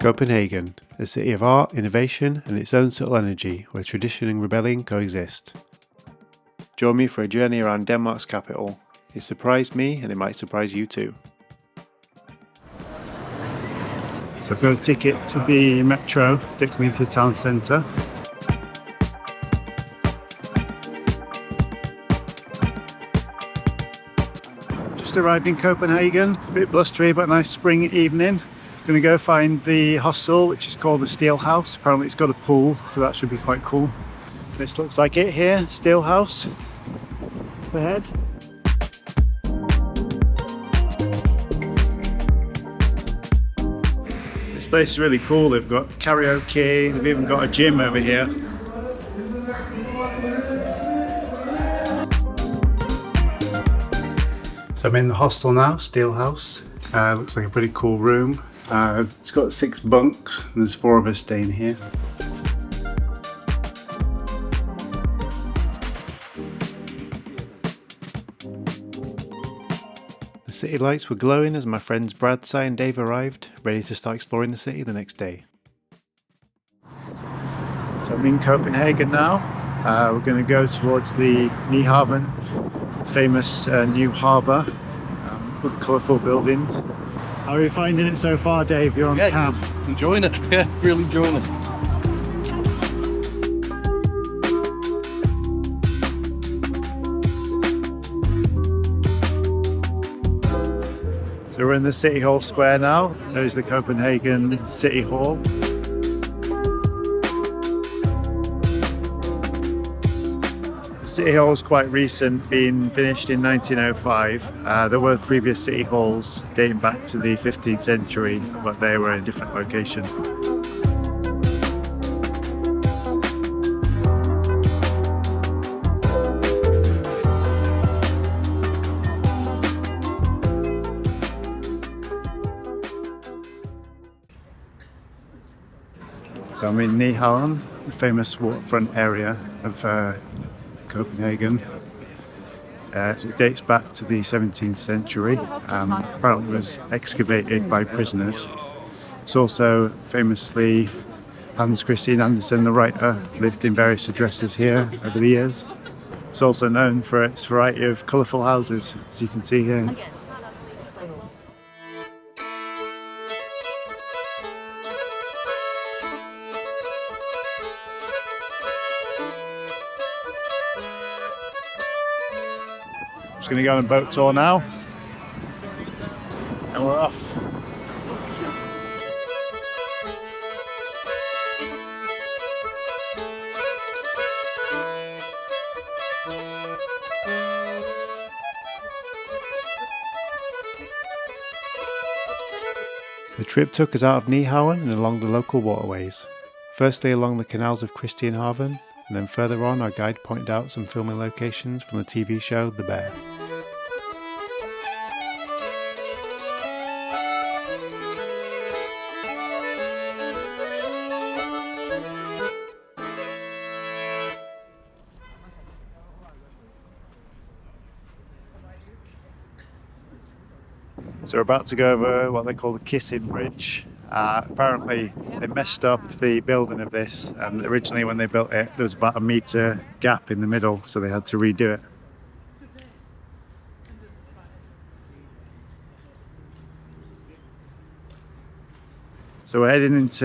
Copenhagen, a city of art, innovation and its own subtle energy where tradition and rebellion coexist. Join me for a journey around Denmark's capital. It surprised me and it might surprise you too. So I've got a ticket to the metro, takes me into the town centre. Just arrived in Copenhagen, a bit blustery but a nice spring evening. Going to go find the hostel, which is called the Steel House. Apparently it's got a pool, so that should be quite cool. This looks like it here, Steel House. Up ahead. This place is really cool. They've got karaoke, they've even got a gym over here. So I'm in the hostel now, Steel House. Looks like a pretty cool room. It's got 6 bunks and there's 4 of us staying here. The city lights were glowing as my friends Brad, Si and Dave arrived, ready to start exploring the city the next day. So I'm in Copenhagen now. We're going to go towards the Nyhavn, famous new harbour with colourful buildings. How are you finding it so far, Dave? You're on cab. Enjoying it. Yeah, really enjoying it. So we're in the City Hall Square now. There's the Copenhagen City Hall. City Hall is quite recent, being finished in 1905. There were previous city halls dating back to the 15th century, but they were in a different location. So I'm in Nyhavn, the famous waterfront area of Copenhagen. It dates back to the 17th century. Apparently it was excavated by prisoners. It's also famously Hans Christian Andersen, the writer, lived in various addresses here over the years. It's also known for its variety of colourful houses, as you can see here. Just going to go on a boat tour now, and we're off. The trip took us out of Nyhavn and along the local waterways. Firstly along the canals of Christianshavn, and then further on our guide pointed out some filming locations from the TV show The Bear. So we're about to go over what they call the Kissing Bridge. Apparently they messed up the building of this, and originally when they built it there was about a metre gap in the middle, so they had to redo it. So we're heading into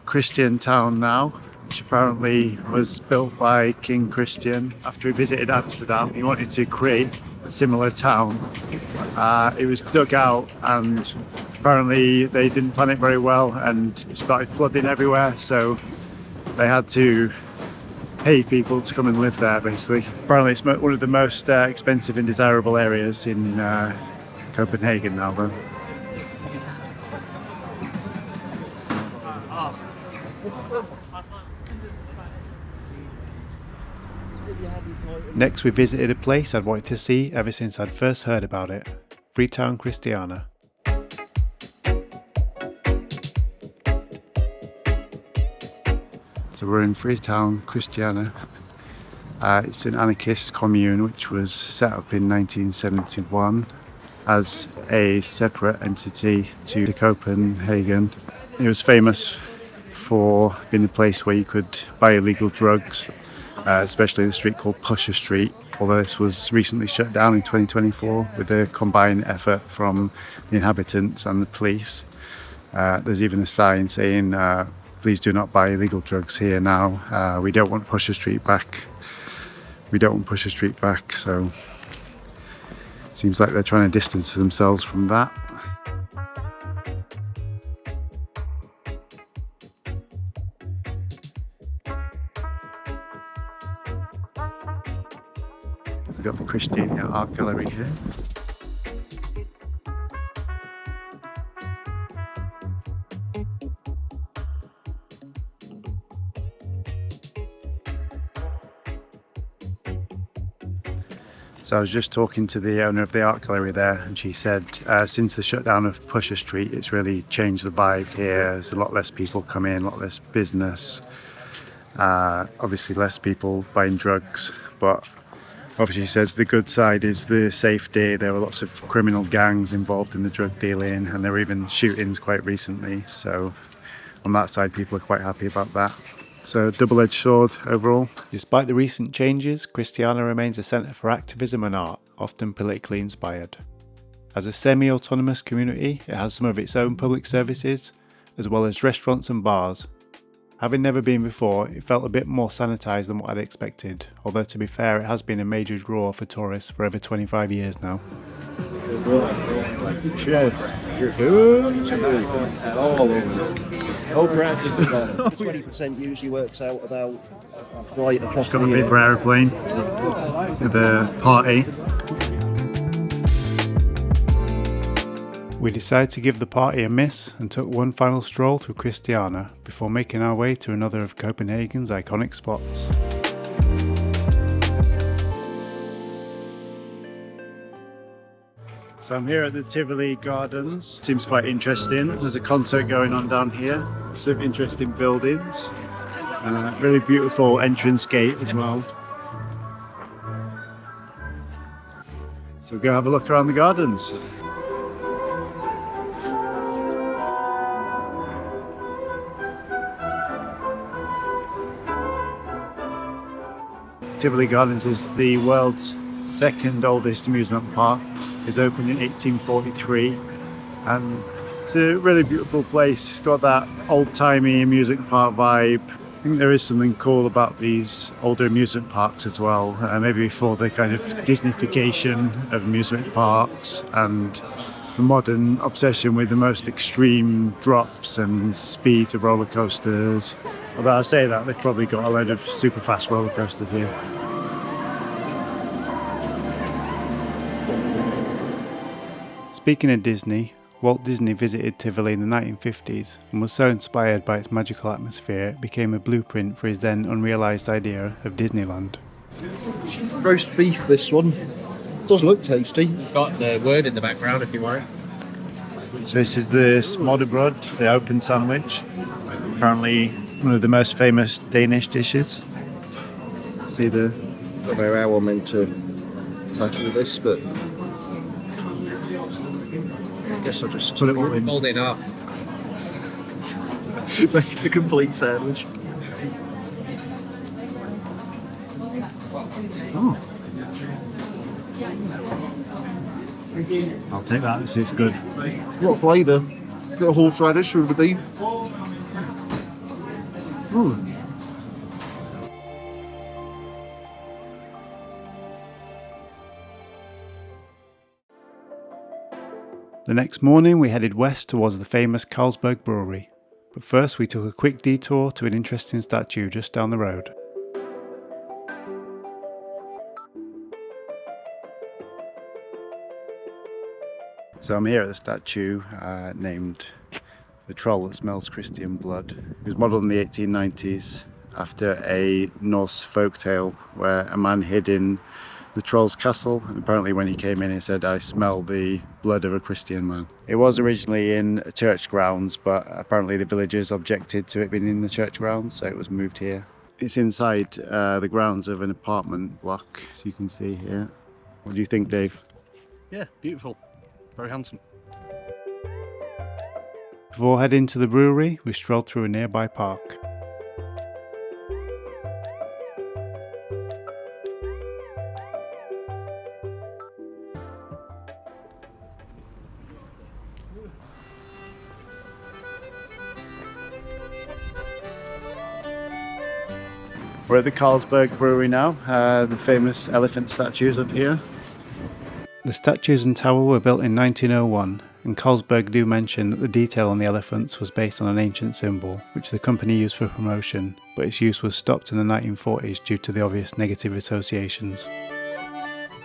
Christianshavn now, which apparently was built by King Christian after he visited Amsterdam. He wanted to create a similar town. It was dug out and apparently they didn't plan it very well and it started flooding everywhere, so they had to pay people to come and live there basically. Apparently it's one of the most expensive and desirable areas in Copenhagen now though. Next we visited a place I'd wanted to see ever since I'd first heard about it, Freetown Christiania. So we're in Freetown Christiania. It's an anarchist commune which was set up in 1971 as a separate entity to Copenhagen. It was famous for being the place where you could buy illegal drugs, especially the street called Pusher Street, although this was recently shut down in 2024 with a combined effort from the inhabitants and the police. There's even a sign saying, please do not buy illegal drugs here now. We don't want Pusher Street back. We don't want Pusher Street back. So it seems like they're trying to distance themselves from that. We've got the Christiania art gallery here. So I was just talking to the owner of the art gallery there, and she said since the shutdown of Pusher Street, it's really changed the vibe here. There's a lot less people come in, a lot less business. Obviously less people buying drugs, but obviously she says the good side is the safety. There were lots of criminal gangs involved in the drug dealing, and there were even shootings quite recently. So on that side, people are quite happy about that. So double-edged sword overall. Despite the recent changes, Christiania remains a centre for activism and art, often politically inspired. As a semi-autonomous community, it has some of its own public services, as well as restaurants and bars. Having never been before, it felt a bit more sanitised than what I'd expected, although to be fair, it has been a major draw for tourists for over 25 years now. Cheers. All practice 20% usually works out about right across Got a the year. paper aeroplane with a party. We decided to give the party a miss and took one final stroll through Christiania before making our way to another of Copenhagen's iconic spots. So I'm here at the Tivoli Gardens. Seems quite interesting. There's a concert going on down here. Some interesting buildings. Really beautiful entrance gate as well. So we'll go have a look around the gardens. Tivoli Gardens is the world's second oldest amusement park. It was opened in 1843, and it's a really beautiful place. It's got that old-timey amusement park vibe. I think there is something cool about these older amusement parks as well, maybe before the kind of Disneyfication of amusement parks and the modern obsession with the most extreme drops and speed of roller coasters. Although I say that, they've probably got a load of super fast roller coasters here. Speaking of Disney, Walt Disney visited Tivoli in the 1950s and was so inspired by its magical atmosphere it became a blueprint for his then unrealised idea of Disneyland. Roast beef, this one. Doesn't look tasty. Got the word in the background if you want. So this is the smørrebrød, the open sandwich. Apparently one of the most famous Danish dishes. See the... I don't know how I'm meant to tackle this, but I guess I'll just put it all in. Fold it up. make a complete sandwich. Oh. I'll take that, this is good. What flavour? Got a horseradish with the beef. The next morning we headed west towards the famous Carlsberg Brewery, but first we took a quick detour to an interesting statue just down the road. So I'm here at the statue named The Troll That Smells Christian Blood. It was modelled in the 1890s after a Norse folktale where a man hid in the troll's castle, and apparently when he came in he said, "I smell the blood of a Christian man." It was originally in church grounds, but apparently the villagers objected to it being in the church grounds, so it was moved here. It's inside the grounds of an apartment block, as you can see here. What do you think, Dave? Yeah, beautiful. Very handsome. Before heading to the brewery, we strolled through a nearby park. We're at the Carlsberg Brewery now, the famous elephant statues up here. The statues and tower were built in 1901, and Carlsberg do mention that the detail on the elephants was based on an ancient symbol, which the company used for promotion, but its use was stopped in the 1940s due to the obvious negative associations.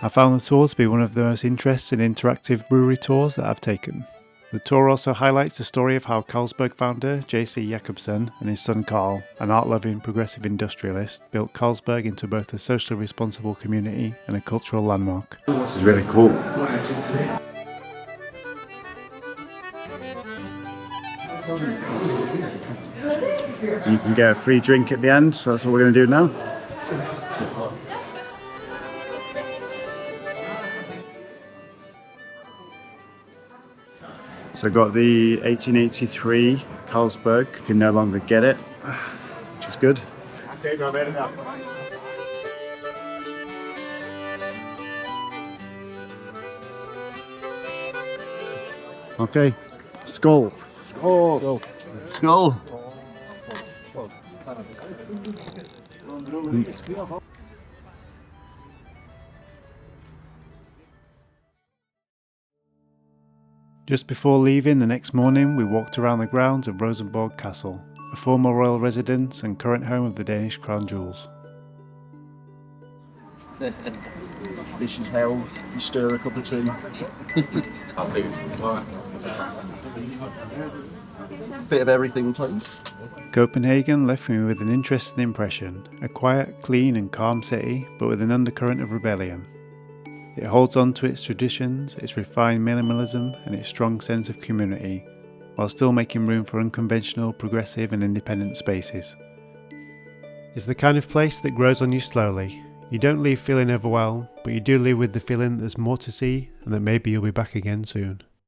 I found the tour to be one of the most interesting interactive brewery tours that I've taken. The tour also highlights the story of how Carlsberg founder J.C. Jacobsen and his son Carl, an art-loving progressive industrialist, built Carlsberg into both a socially responsible community and a cultural landmark. This is really cool. You can get a free drink at the end, so that's what we're going to do now. So I got the 1883 Carlsberg, you can no longer get it, which is good. Okay, skål. Skål. Skål. Just before leaving the next morning, we walked around the grounds of Rosenborg Castle, a former royal residence and current home of the Danish crown jewels. This is how you stir a cup of tea. Bit of everything, please. Copenhagen left me with an interesting impression, a quiet, clean and calm city, but with an undercurrent of rebellion. It holds on to its traditions, its refined minimalism and its strong sense of community, while still making room for unconventional, progressive and independent spaces. It's the kind of place that grows on you slowly. You don't leave feeling overwhelmed, but you do leave with the feeling that there's more to see and that maybe you'll be back again soon.